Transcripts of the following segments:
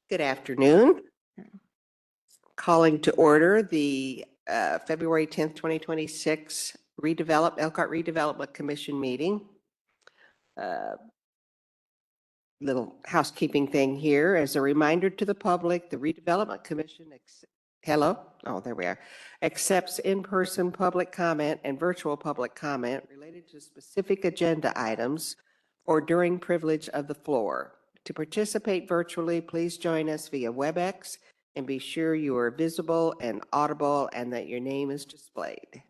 Good afternoon. Calling to order the February 10th, 2026 Elkhart Redevelopment Commission meeting. Little housekeeping thing here. As a reminder to the public, the Redevelopment Commission, hello? Oh, there we are. Accepts in-person public comment and virtual public comment related to specific agenda items or during privilege of the floor. To participate virtually, please join us via WebEx and be sure you are visible and audible and that your name is displayed.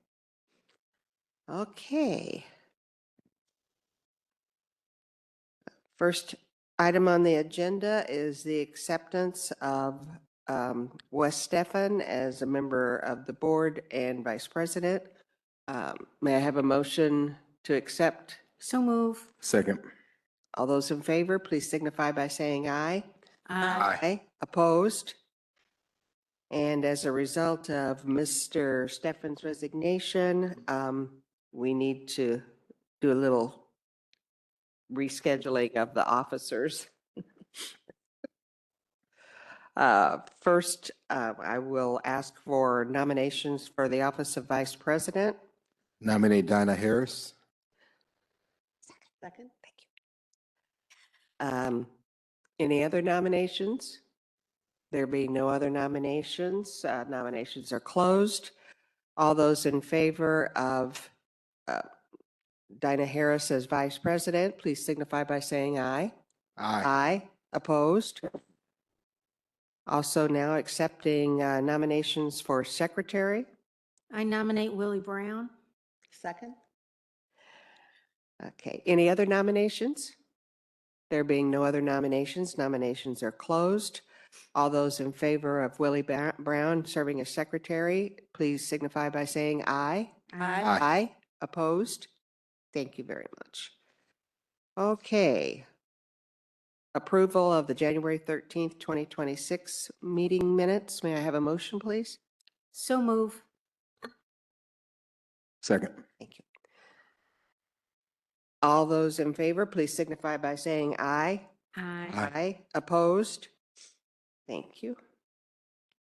Okay. First item on the agenda is the acceptance of Wes Stephan as a member of the board and vice president. May I have a motion to accept? So move. Second. All those in favor, please signify by saying aye. Aye. Opposed? And as a result of Mr. Stephan's resignation, we need to do a little rescheduling of the officers. First, I will ask for nominations for the office of vice president. Nominate Dinah Harris. Second, thank you. Any other nominations? There being no other nominations, nominations are closed. All those in favor of Dinah Harris as vice president, please signify by saying aye. Aye. Opposed? Also now accepting nominations for secretary. I nominate Willie Brown. Second. Okay, any other nominations? There being no other nominations, nominations are closed. All those in favor of Willie Brown serving as secretary, please signify by saying aye. Aye. Opposed? Thank you very much. Okay. Approval of the January 13th, 2026 meeting minutes. May I have a motion, please? So move. Second. Thank you. All those in favor, please signify by saying aye. Aye. Opposed? Thank you.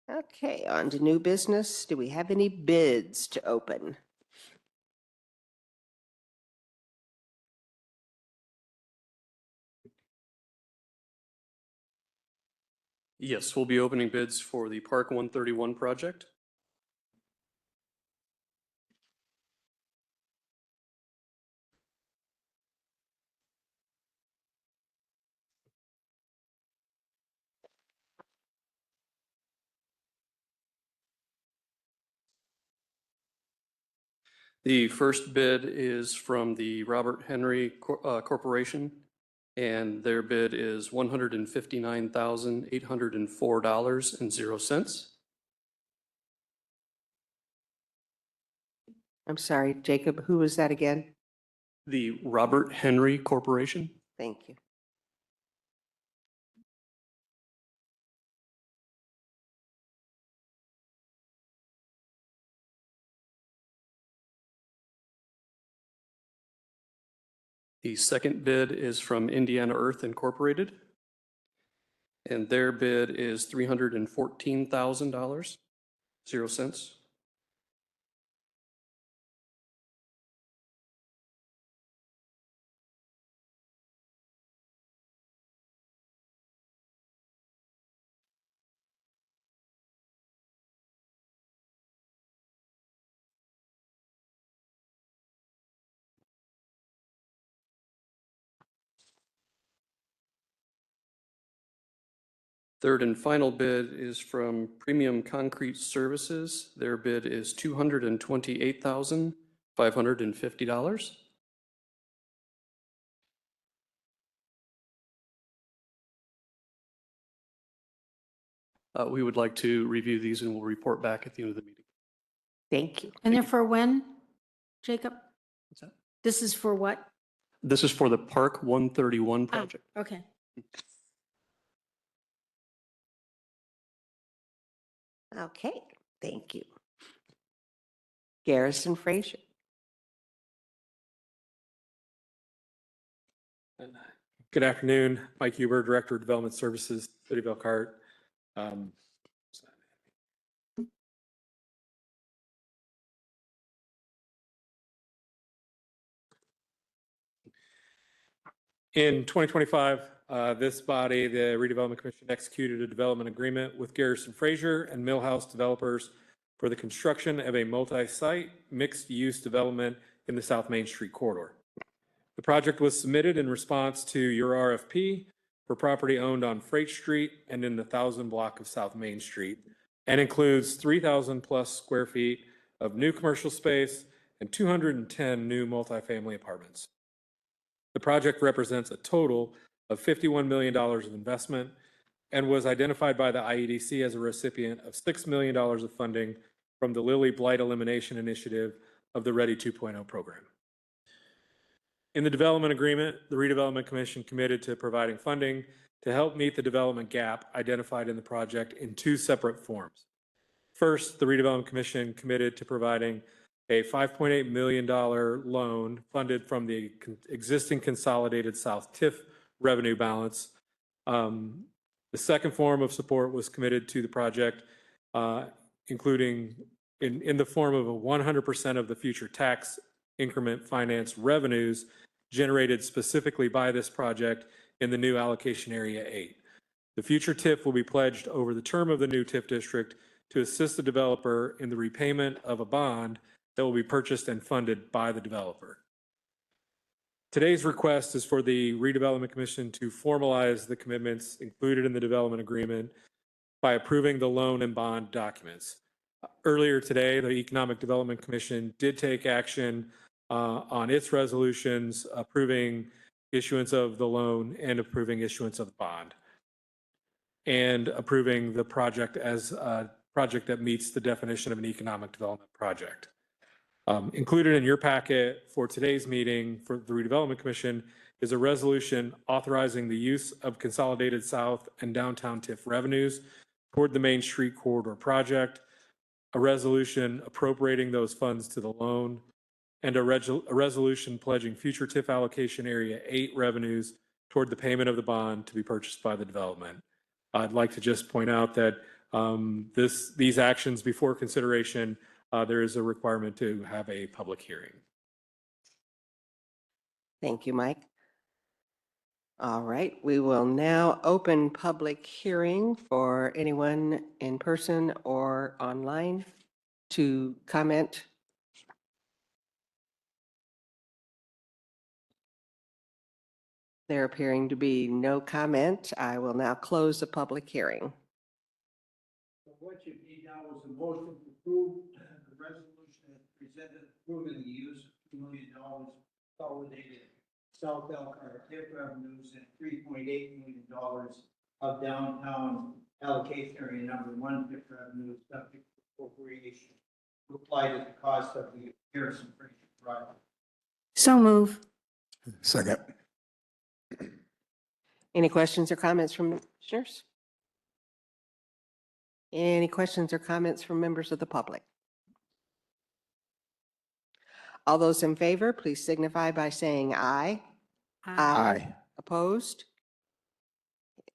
Okay, on to new business. Do we have any bids to open? Yes, we'll be opening bids for the Park 131 project. The first bid is from the Robert Henry Corporation, and their bid is $159,804.00. I'm sorry, Jacob, who was that again? The Robert Henry Corporation. Thank you. The second bid is from Indiana Earth Incorporated, and their bid is $314,000.00. Third and final bid is from Premium Concrete Services. Their bid is $228,550. We would like to review these and we'll report back at the end of the meeting. Thank you. And they're for when, Jacob? What's that? This is for what? This is for the Park 131 project. Okay. Okay, thank you. Garrison Frazier. Good afternoon. Mike Huber, Director of Development Services, City of Elkhart. In 2025, this body, the Redevelopment Commission, executed a development agreement with Garrison Fraser and Millhouse developers for the construction of a multi-site mixed-use development in the South Main Street corridor. The project was submitted in response to your RFP for property owned on Freight Street and in the 1,000 block of South Main Street, and includes 3,000 plus square feet of new commercial space and 210 new multifamily apartments. The project represents a total of $51 million of investment and was identified by the IEDC as a recipient of $6 million of funding from the Lilly Blight Elimination Initiative of the Ready 2.0 program. In the development agreement, the Redevelopment Commission committed to providing funding to help meet the development gap identified in the project in two separate forms. First, the Redevelopment Commission committed to providing a $5.8 million loan funded from the existing consolidated South TIF revenue balance. The second form of support was committed to the project, including in the form of a 100% of the future tax increment finance revenues generated specifically by this project in the new allocation area 8. The future TIF will be pledged over the term of the new TIF district to assist the developer in the repayment of a bond that will be purchased and funded by the developer. Today's request is for the Redevelopment Commission to formalize the commitments included in the development agreement by approving the loan and bond documents. Earlier today, the Economic Development Commission did take action on its resolutions approving issuance of the loan and approving issuance of the bond, and approving the project as a project that meets the definition of an economic development project. Included in your packet for today's meeting for the Redevelopment Commission is a resolution authorizing the use of Consolidated South and Downtown TIF revenues toward the Main Street Corridor project, a resolution appropriating those funds to the loan, and a resolution pledging future TIF allocation area 8 revenues toward the payment of the bond to be purchased by the development. I'd like to just point out that these actions before consideration, there is a requirement to have a public hearing. Thank you, Mike. All right, we will now open public hearing for anyone in person or online to comment. There appearing to be no comment. I will now close the public hearing. So what you need now is a motion to approve the resolution as presented, approving the use of $2 million consolidated South Elkhart TIF revenues and $3.8 million of downtown allocation area number 1 TIF revenues subject to appropriation to apply to the cost of the Garrison Fraser project. So move. Second. Any questions or comments from the commissioners? Any questions or comments from members of the public? All those in favor, please signify by saying aye. Aye. Opposed?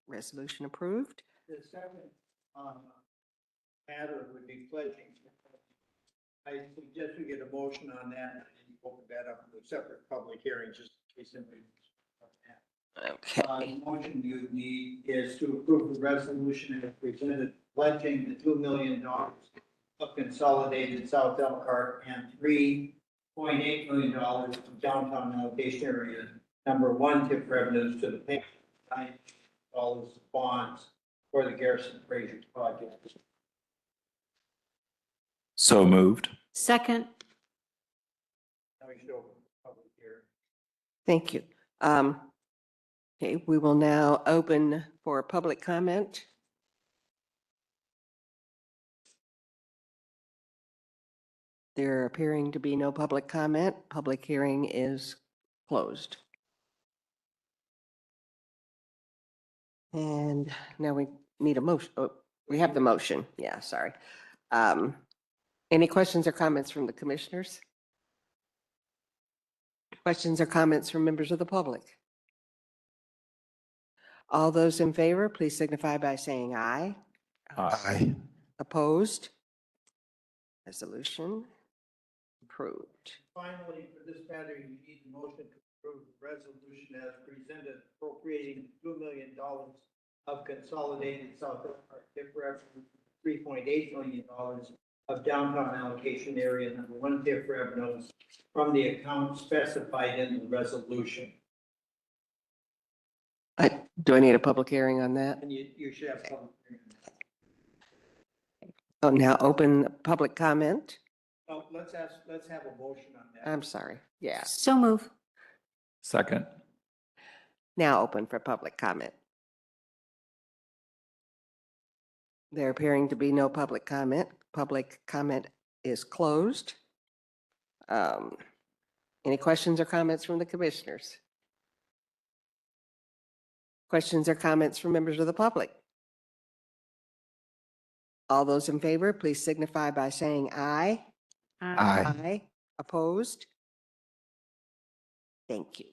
Resolution approved. The second matter would be pledging. I suggest we get a motion on that and open that up to a separate public hearing just in case anybody. Okay. The motion you need is to approve the resolution as presented, pledging the $2 million of consolidated South Elkhart and $3.8 million of downtown allocation area number 1 TIF revenues to the payment of $9 bonds for the Garrison Fraser project. So moved. Second. Now we should open the public hearing. Thank you. Okay, we will now open for public comment. There appearing to be no public comment. Public hearing is closed. And now we need a motion. Oh, we have the motion. Yeah, sorry. Any questions or comments from the commissioners? Questions or comments from members of the public? All those in favor, please signify by saying aye. Aye. Opposed? Resolution approved. Finally, for this matter, you need a motion to approve the resolution as presented appropriating $2 million of consolidated South Elkhart TIF revenue, $3.8 million of downtown allocation area number one TIF revenues from the account specified in the resolution. Do I need a public hearing on that? And you should have public hearing. Oh, now open public comment. Oh, let's have a motion on that. I'm sorry. Yeah. So move. Second. Now open for public comment. There appearing to be no public comment. Public comment is closed. Any questions or comments from the commissioners? Questions or comments from members of the public? All those in favor, please signify by saying aye. Aye. Opposed? Thank you.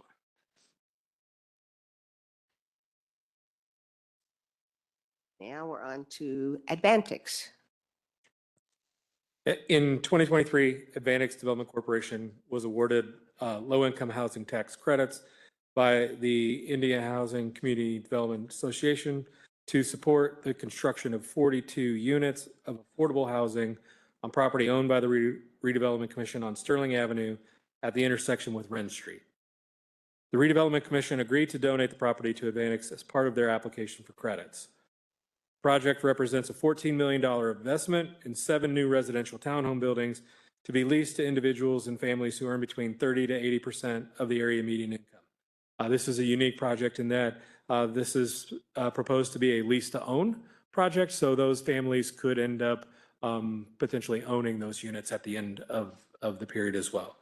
Now we're on to Advantix. In 2023, Advantix Development Corporation was awarded low-income housing tax credits by the Indiana Housing Community Development Association to support the construction of 42 units of affordable housing on property owned by the Redevelopment Commission on Sterling Avenue at the intersection with Wren Street. The Redevelopment Commission agreed to donate the property to Advantix as part of their application for credits. The project represents a $14 million investment in 7 new residential townhome buildings to be leased to individuals and families who earn between 30 to 80% of the area median income. This is a unique project in that this is proposed to be a lease-to-own project, so those families could end up potentially owning those units at the end of the period as well.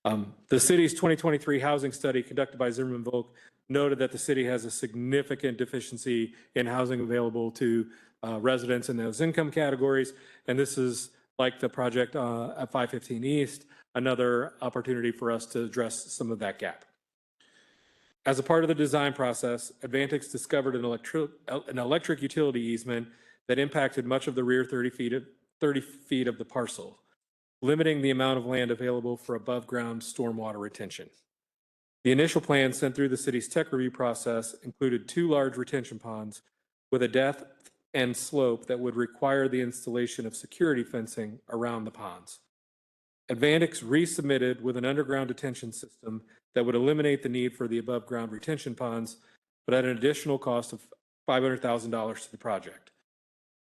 The city's 2023 housing study conducted by Zimmerman Volk noted that the city has a significant deficiency in housing available to residents in those income categories, and this is like the project at 515 East, another opportunity for us to address some of that gap. As a part of the design process, Advantix discovered an electric utility easement that impacted much of the rear 30 feet of the parcel, limiting the amount of land available for above-ground stormwater retention. The initial plan sent through the city's tech review process included 2 large retention ponds with a depth and slope that would require the installation of security fencing around the ponds. Advantix resubmitted with an underground detention system that would eliminate the need for the above-ground retention ponds, but at an additional cost of $500,000 to the project.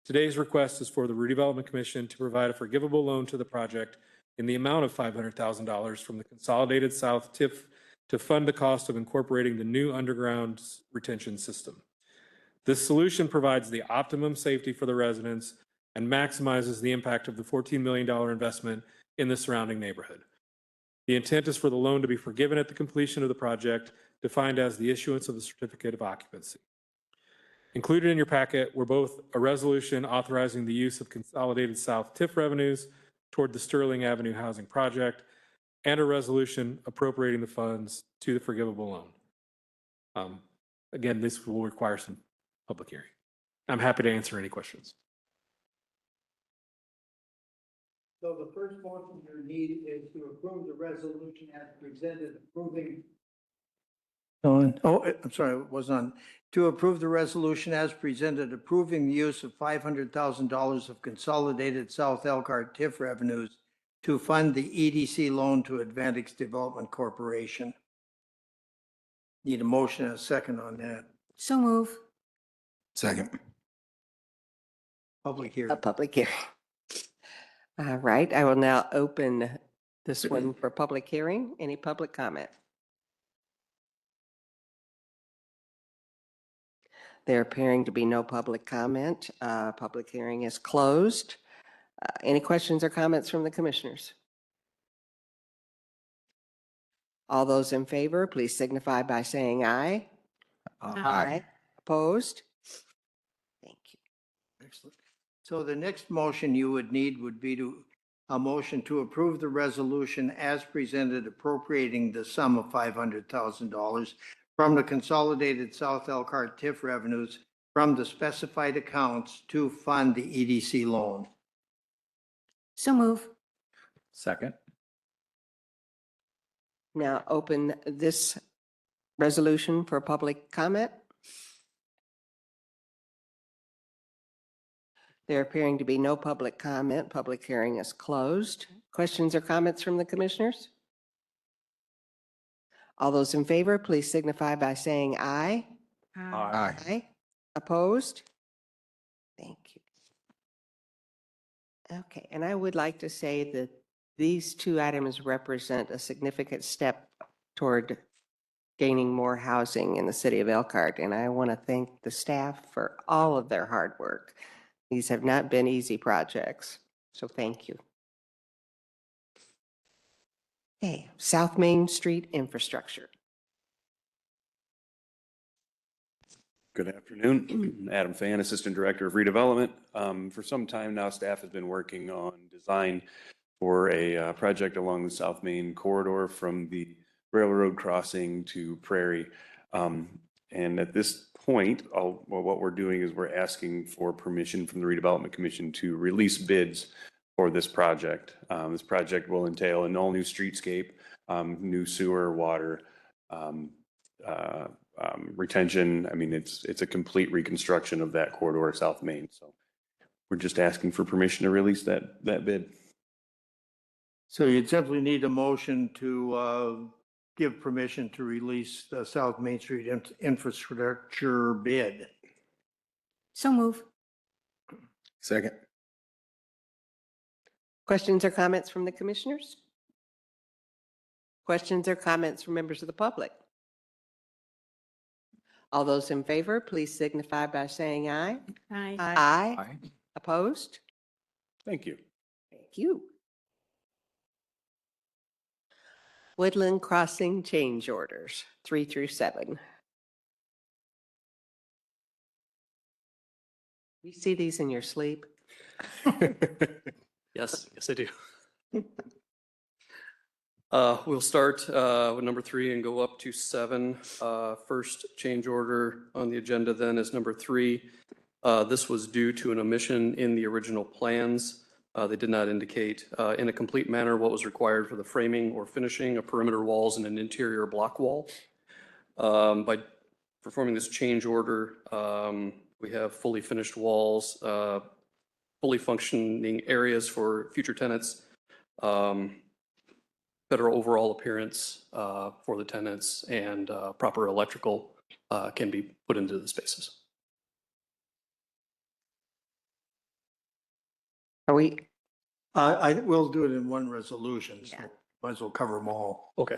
Today's request is for the Redevelopment Commission to provide a forgivable loan to the project in the amount of $500,000 from the Consolidated South TIF to fund the cost of incorporating the new underground retention system. This solution provides the optimum safety for the residents and maximizes the impact of the $14 million investment in the surrounding neighborhood. The intent is for the loan to be forgiven at the completion of the project, defined as the issuance of the certificate of occupancy. Included in your packet were both a resolution authorizing the use of Consolidated South TIF revenues toward the Sterling Avenue housing project and a resolution appropriating the funds to the forgivable loan. Again, this will require some public hearing. I'm happy to answer any questions. So the first motion you need is to approve the resolution as presented, approving. I'm sorry, it was on. To approve the resolution as presented, approving the use of $500,000 of Consolidated South Elkhart TIF revenues to fund the EDC loan to Advantix Development Corporation. Need a motion and a second on that. So move. Second. Public A hearing. public hearing. All right, I will now open this one for public hearing. Any public comment? There appearing to be no public comment. Public hearing is closed. Any questions or comments from the commissioners? All those in favor, please signify by saying aye. Opposed? Thank you. Excellent. So the next motion you would need would be a motion to approve the resolution as presented appropriating the sum of $500,000 from the consolidated South Elkhart TIF revenues from the specified accounts to fund the EDC loan. So move. Second. Now open this resolution for public comment. There appearing to be no public comment. Public hearing is closed. Questions or comments from the commissioners? All those in favor, please signify by saying aye. Aye. Aye. Opposed? Thank you. Okay, and I would like to say that these two items represent a significant step toward gaining more housing in the city of Elkhart, and I want to thank the staff for all of their hard work. These have not been easy projects, so thank you. Okay, South Main Street infrastructure. Good afternoon. Adam Fan, Assistant Director of Redevelopment. For some time now, staff has been working on design for a project along the South Main corridor from the railroad crossing to Prairie. And at this point, what we're doing is we're asking for permission from the Redevelopment Commission to release bids for this project. This project will entail an all-new streetscape, new sewer, water, retention. I mean, it's a complete reconstruction of that corridor, South Main. So we're just asking for permission to release that bid. So you'd simply need a motion to give permission to release the South Main Street infrastructure bid. So move. Second. Questions or comments from the commissioners? Questions or comments from members of the public? All those in favor, please signify by saying aye. Aye. Aye. Aye. Opposed? Thank you. Thank you. Woodland Crossing change orders, 3 through 7. You see these in your sleep? Yes, yes, I do. We'll start with number 3 and go up to 7. First change order on the agenda then is number 3. This was due to an omission in the original plans. They did not indicate in a complete manner what was required for the framing or finishing of perimeter walls and an interior block wall. By performing this change order, we have fully finished walls, fully functioning areas for future tenants, better overall appearance for the tenants, and proper electrical can be put into the spaces. Are we, I will do it in one resolution, so Yeah. might as well cover them all. Okay.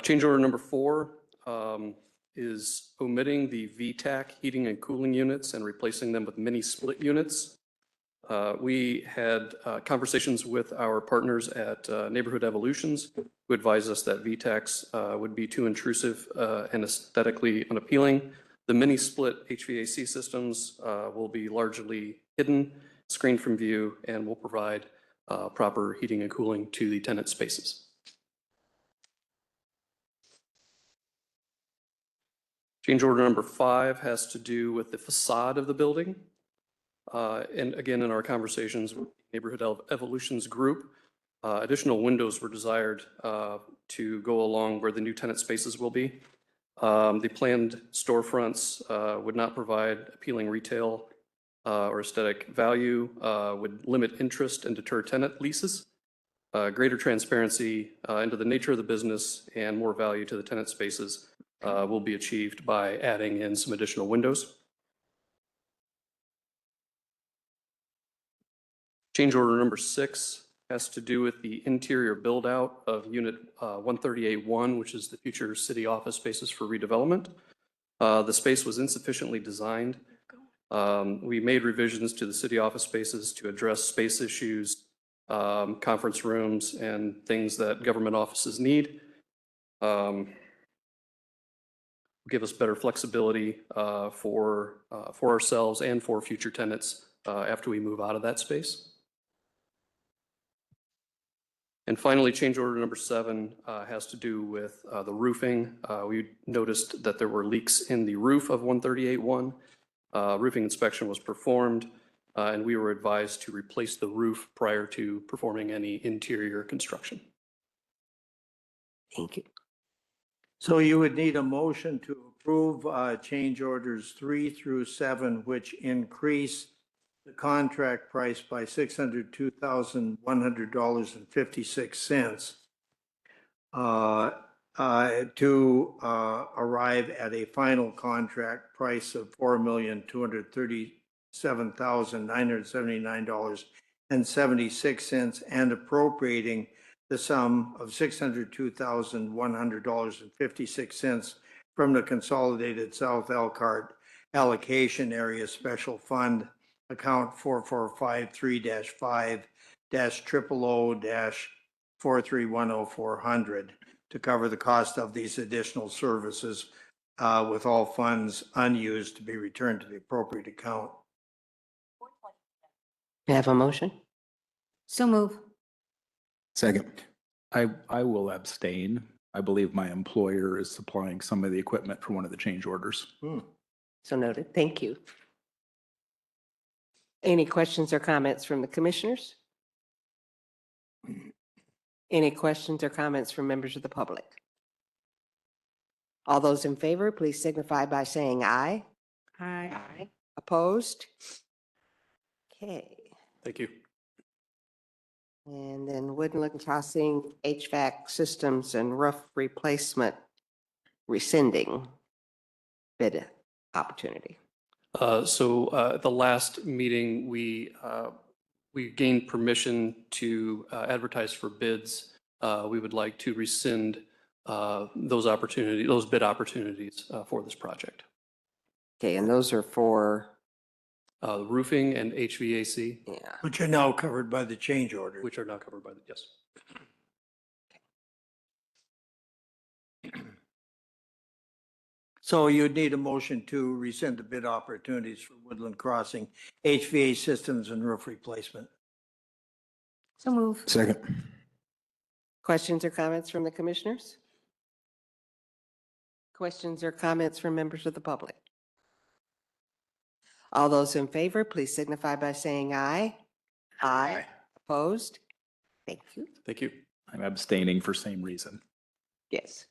Change order number 4 is omitting the VTAC heating and cooling units and replacing them with mini split units. We had conversations with our partners at Neighborhood Evolutions, who advised us that VTACs would be too intrusive and aesthetically unappealing. The mini split HVAC systems will be largely hidden, screened from view, and will provide proper heating and cooling to the tenant spaces. Change order number 5 has to do with the facade of the building. And again, in our conversations with Neighborhood Evolutions Group, additional windows were desired to go along where the new tenant spaces will be. The planned storefronts would not provide appealing retail or aesthetic value, would limit interest and deter tenant leases. Greater transparency into the nature of the business and more value to the tenant spaces will be achieved by adding in some additional windows. Change order number 6 has to do with the interior build out of unit 138-1, which is the future city office spaces for redevelopment. The space was insufficiently designed. We made revisions to the city office spaces to address space issues, conference rooms, and things that government offices need. Give us better flexibility for ourselves and for future tenants after we move out of that space. And finally, change order number 7 has to do with the roofing. We noticed that there were leaks in the roof of 138-1. Roofing inspection was performed, and we were advised to replace the roof prior to performing any interior construction. Thank you. So you would need a motion to approve change orders 3 through 7, which increase the contract price by $602,100.56 to arrive at a final contract price of $4,237,979.76 and appropriating the sum of $602,100.56 from the Consolidated South Elkhart Allocation Area Special Fund account 4453-5-000-4310400 to cover the cost of these additional services with all funds unused to be returned to the appropriate account. May I have a motion? So move. Second. I will abstain. I believe my employer is supplying some of the equipment for one of the change orders. So noted. Thank you. Any questions or comments from the commissioners? Any questions or comments from members of the public? All those in favor, please signify by saying aye. Aye. Opposed? Okay. Thank you. And then Woodland Crossing HVAC systems and roof replacement rescinding bid opportunity. At the last meeting, we gained permission to advertise for bids. We would like to rescind those bid opportunities for this project. Okay, and those are for, Roofing and HVAC, yeah. Which are now covered by the change order. which are not covered by the, yes. So you'd need a motion to rescind the bid opportunities for Woodland Crossing HVA systems and roof replacement. So move. Second. Questions or comments from the commissioners? Questions or comments from members of the public? All those in favor, please signify by saying aye. Aye. Opposed? Thank you. Thank you. I'm abstaining for same reason. Yes.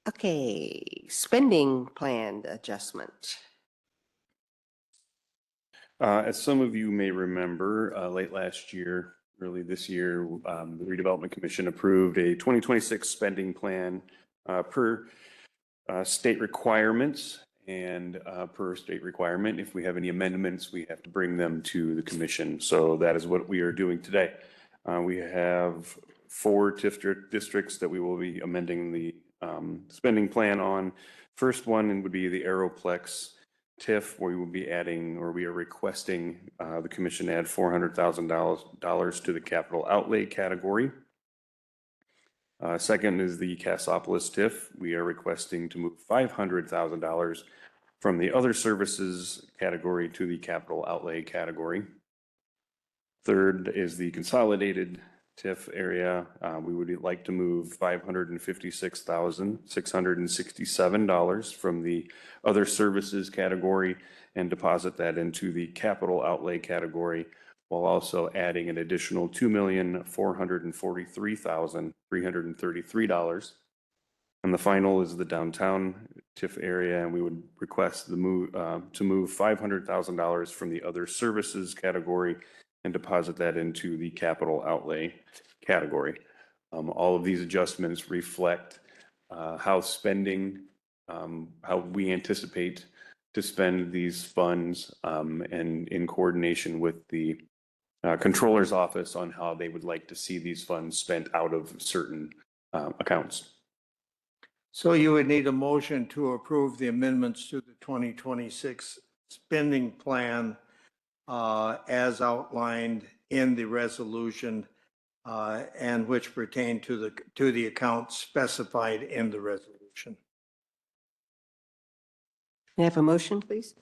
Okay, spending plan adjustment. As some of you may remember, late last year, early this year, the Redevelopment Commission approved a 2026 spending plan per state requirements. And per state requirement, if we have any amendments, we have to bring them to the commission. So that is what we are doing today. We have 4 TIF districts that we will be amending the spending plan on. First one would be the Aeroplex TIF, where we will be adding, or we are requesting the commission add $400,000 to the capital outlay category. Second is the Cassopolis TIF. We are requesting to move $500,000 from the other services category to the capital outlay category. Third is the consolidated TIF area. We would like to move $556,667 from the other services category and deposit that into the capital outlay category, while also adding an additional $2,443,333. And the final is the downtown TIF area, and we would request to move $500,000 from the other services category and deposit that into the capital outlay category. All of these adjustments reflect how we anticipate to spend these funds, and in coordination with the Controller's Office on how they would like to see these funds spent out of certain accounts. So you would need a motion to approve the amendments to the 2026 spending plan as outlined in the resolution and which pertain to the accounts specified in the resolution. May I have a motion, please?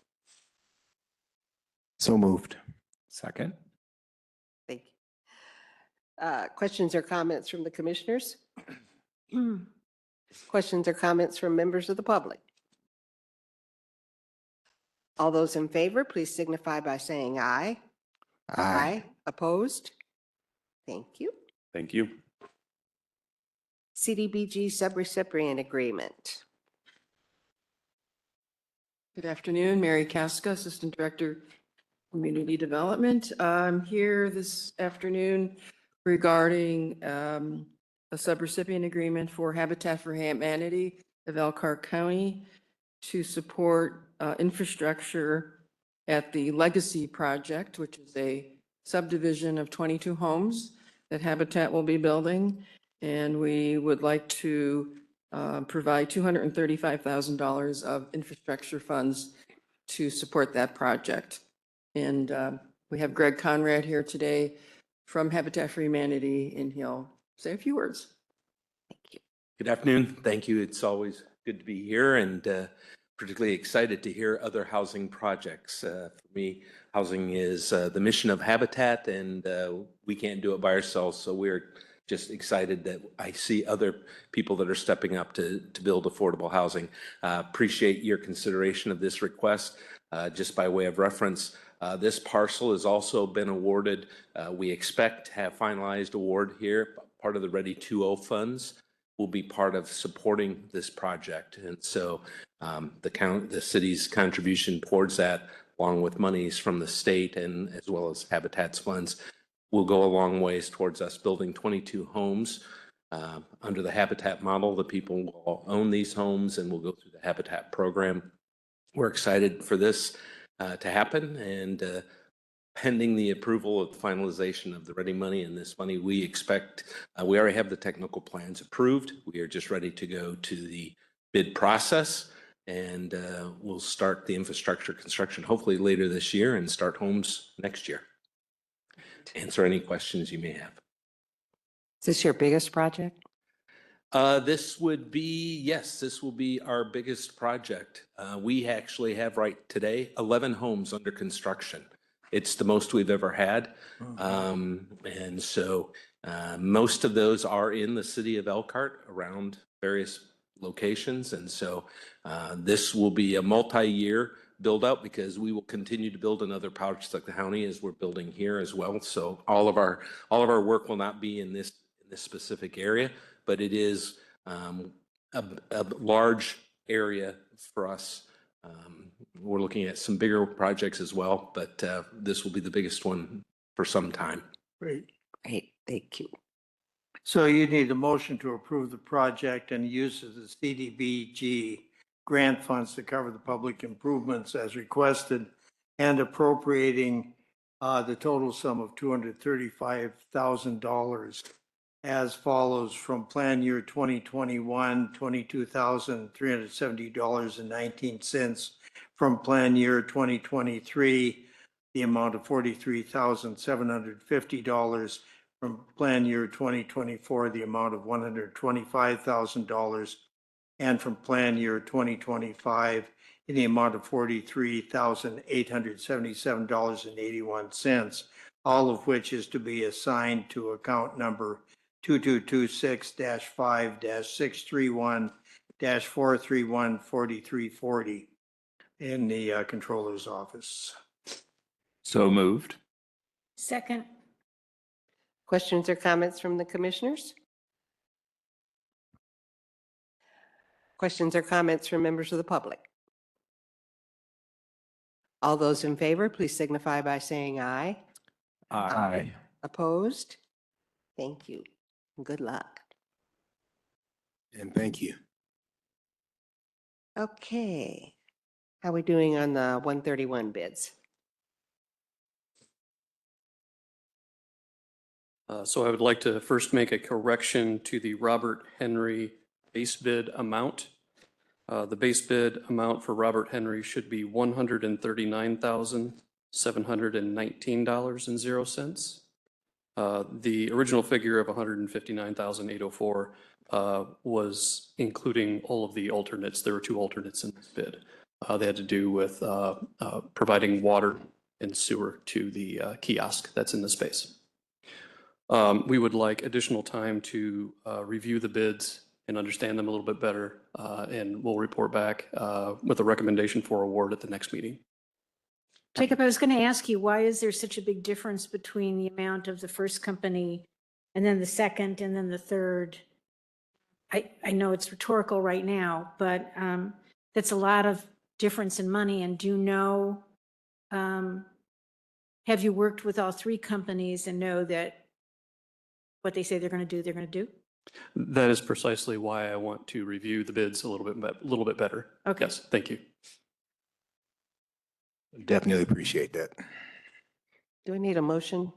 So moved. Second. Questions or comments from the commissioners? Questions or comments from members of the public? All those in favor, please signify by saying aye. Opposed? Thank you. Thank you. CDBG subrecipient agreement. Good afternoon, Mary Casca, Assistant Director, Community Development. I'm here this afternoon regarding a subrecipient agreement for Habitat for Humanity of Elkhart County to support infrastructure at the Legacy Project, which is a subdivision of 22 homes that Habitat will be building. And we would like to provide $235,000 of infrastructure funds to support that project. And we have Greg Conrad here today from Habitat for Humanity, and he'll say a few words. Thank you. Good afternoon. Thank you. It's always good to be here and particularly excited to hear other housing projects. For me, housing is the mission of Habitat, and we can't do it by ourselves. So we're just excited that I see other people that are stepping up to build affordable housing. Appreciate your consideration of this request. Just by way of reference, this parcel has also been awarded. We expect to have finalized award here. Part of the Ready 2.0 funds will be part of supporting this project. And so the city's contribution towards that, along with monies from the state and as well as Habitat's funds, will go a long ways towards us building 22 homes under the Habitat model. The people will all own these homes and will go through the Habitat program. We're excited for this to happen, and pending the approval of the finalization of the ready money and this money, we expect, we already have the technical plans approved. We are just ready to go to the bid process, and we'll start the infrastructure construction hopefully later this year and start homes next year. Answer any questions you may have. Is this your biggest project? This would be, yes, this will be our biggest project. We actually have right today 11 homes under construction. It's the most we've ever had. And so most of those are in the city of Elkhart around various locations. And so this will be a multi-year build out because we will continue to build in other parts of the county as we're building here as well. So all of our work will not be in this specific area, but it is a large area for us. We're looking at some bigger projects as well, but this will be the biggest one for some time. Great. Great, thank you. So you need a motion to approve the project and use of the CDBG grant funds to cover the public improvements as requested, and appropriating the total sum of $235,000 as follows: from plan year 2021, $22,370.19. From plan year 2023, the amount of $43,750. From plan year 2024, the amount of $125,000. And from plan year 2025, in the amount of $43,877.81, all of which is to be assigned to account number 2226-5-631-431-4340 in the controller's office. So moved. Second. Questions or comments from the commissioners? Questions or comments from members of the public? All those in favor, please signify by saying aye. Aye. Opposed? Thank you. Good luck. And thank you. Okay. How are we doing on the 131 bids? So I would like to first make a correction to the Robert Henry base bid amount. The base bid amount for Robert Henry should be $139,719.00. The original figure of $159,804 was including all of the alternates. There were two alternates in this bid. They had to do with providing water and sewer to the kiosk that's in the space. We would like additional time to review the bids and understand them a little bit better, and we'll report back with a recommendation for award at the next meeting. Jacob, I was going to ask you, why is there such a big difference between the amount of the first company and then the second and then the third? I know it's rhetorical right now, but that's a lot of difference in money. And do you know, have you worked with all three companies and know that what they say they're going to do, they're going to do? That is precisely why I want to review the bids a little bit better. Okay. Yes, thank you. Definitely appreciate that. Do we need a motion?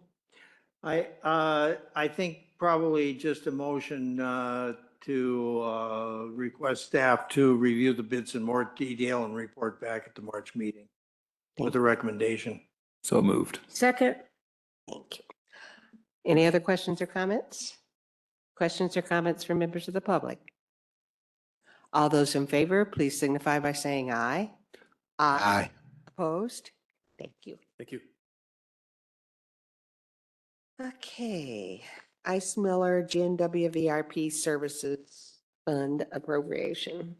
I think probably just a motion to request staff to review the bids in more detail and report back at the March meeting with a recommendation. So moved. Second. Thank you. Any other questions or comments? Questions or comments from members of the public? All those in favor, please signify by saying aye. Aye. Opposed? Thank you. Thank you. Okay, Ice Miller GNW VRP Services Fund appropriation.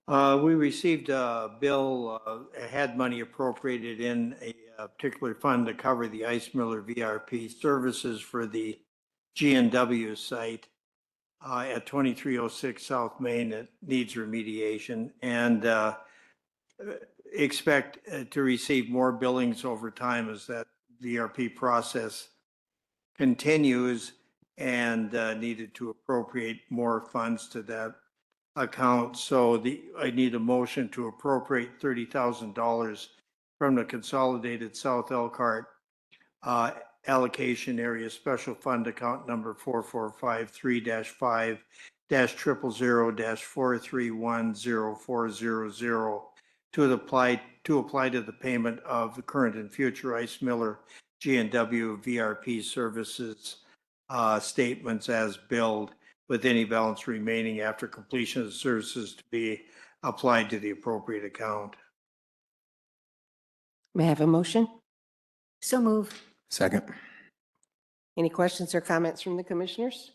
We received a bill, had money appropriated in a particular fund to cover the Ice Miller VRP services for the GNW site at 2306 South Main that needs remediation, and expect to receive more billings over time as that VRP process continues, and needed to appropriate more funds to that account. So I need a motion to appropriate $30,000 from the Consolidated South Elkhart Allocation Area Special Fund Account number 4453-5-000-4310400 to apply to the payment of the current and future Ice Miller GNW VRP services statements as billed, with any balance remaining after completion of the services to be applied to the appropriate account. May I have a motion? So move. Second. Any questions or comments from the commissioners?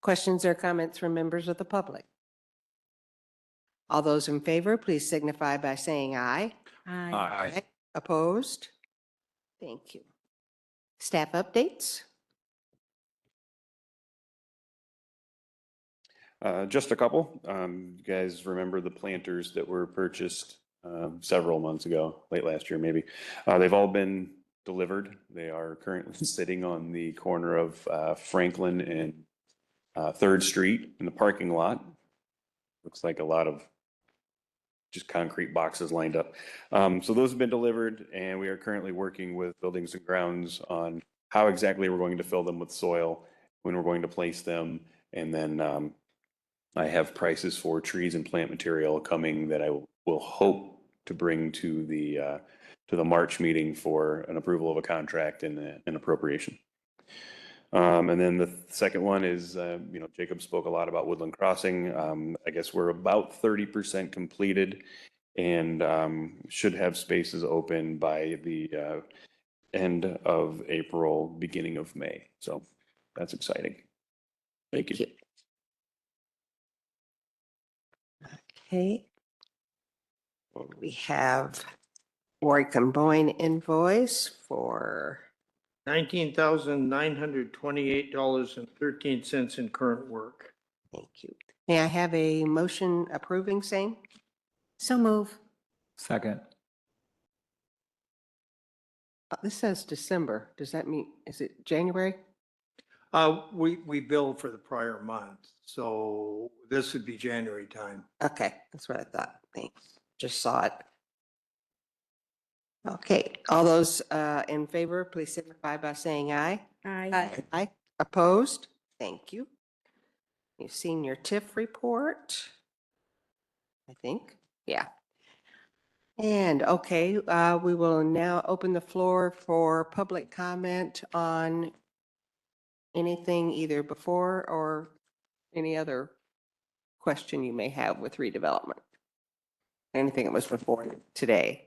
Questions or comments from members of the public? All those in favor, please signify by saying aye. Aye. Opposed? Thank you. Staff updates? Just a couple. You guys remember the planters that were purchased several months ago, late last year maybe. They've all been delivered. They are currently sitting on the corner of Franklin and 3rd Street in the parking lot. Looks like a lot of just concrete boxes lined up. So those have been delivered, and we are currently working with Buildings and Grounds on how exactly we're going to fill them with soil, when we're going to place them, and then I have prices for trees and plant material coming that I will hope to bring to the March meeting for an approval of a contract and an appropriation. And then the second one is, Jacob spoke a lot about Woodland Crossing. I guess we're about 30% completed, and should have spaces open by the end of April, beginning of May. So that's exciting. Thank you. Okay. We have Warwick Boyne invoice for, $19,928.13 in current work. thank you. May I have a motion approving same? So move. Second. This says December. Does that mean, is it January? We billed for the prior month, so this would be January time. Okay, that's what I thought. Thanks. Just saw it. Okay, all those in favor, please signify by saying aye. Aye. Aye. Opposed? Thank you. You've seen your TIF report, I think. Yeah. And okay, we will now open the floor for public comment on anything either before or any other question you may have with redevelopment. Anything that was before today.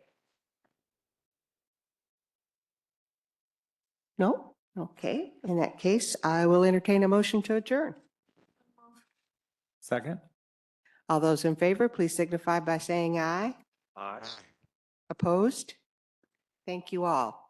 No? Okay, in that case, I will entertain a motion to adjourn. Second? All those in favor, please signify by saying aye. Aye. Opposed? Thank you all.